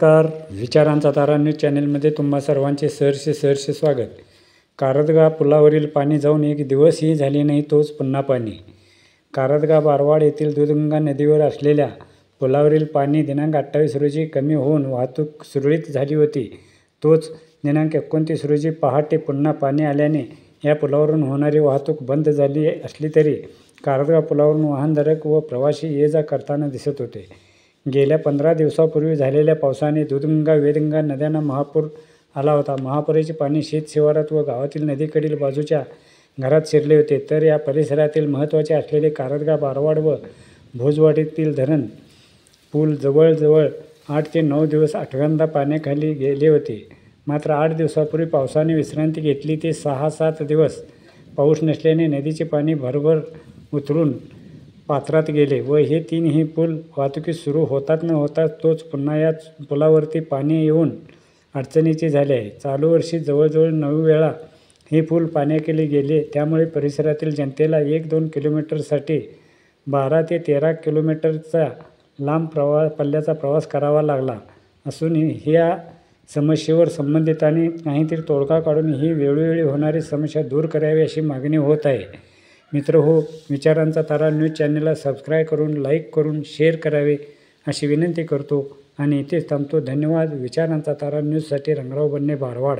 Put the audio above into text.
नमस्कार. विचारांचा तारा न्यूज चॅनेलमध्ये तुम्हा सर्वांचे सहर्ष स्वागत. कारदगा पुलावरील पाणी जाऊन एक दिवसही झाले नाही तोच पुन्हा पाणी. कारदगा बारवाड येथील दूधगंगा नदीवर असलेल्या पुलावरील पाणी दिनांक 28 रोजी कमी होऊन वाहतूक सुरळीत झाली होती. तोच दिनांक 29 रोजी पहाटे पुन्हा पाणी आल्याने या पुलावरून होणारी वाहतूक बंद झाली असली तरी कारदगा पुलावरून वाहनधारक व प्रवासी ये जा करताना दिसत होते. गेल्या 15 दिवसांपूर्वी झालेल्या पावसाने दूधगंगा वेदगंगा नद्यांना महापूर आला होता. महापुराचे पाणी शेत शिवारात व गावातील नदीकडील बाजूच्या घरात शिरले होते. तर या परिसरातील महत्त्वाचे असलेले कारदगा बारवाड व भोजवाडीतील धरण पूल जवळजवळ 8 ते 9 दिवस आठव्यांदा पाण्याखाली गेले होते. मात्र 8 दिवसांपूर्वी पावसाने विश्रांती घेतली ते 6-7 दिवस पाऊस नसल्याने नदीचे पाणी भरभर उतरून पात्रात गेले व हे तीनही पूल वाहतुकीस सुरू होतात न होताच तोच पुन्हा या पुलावरती पाणी येऊन अडचणीचे झाले आहे. चालू वर्षी जवळजवळ 9 वेळा हे पूल पाण्याखाली गेले. त्यामुळे परिसरातील जनतेला 1-2 किलोमीटरसाठी 12 ते 13 किलोमीटरचा लांब पल्ल्याचा प्रवास करावा लागला असूनही या समस्येवर संबंधितांनी काहीतरी तोडगा काढून ही वेळोवेळी होणारी समस्या दूर करावी अशी मागणी होत आहे. मित्रहो, विचारांचा तारा न्यूज चॅनेलला सबस्क्राईब करून, लाईक करून, शेअर करावे अशी विनंती करतो आणि इथेच थांबतो. धन्यवाद. विचारांचा तारा न्यूजसाठी रंगराव बन्ने, बारवाड.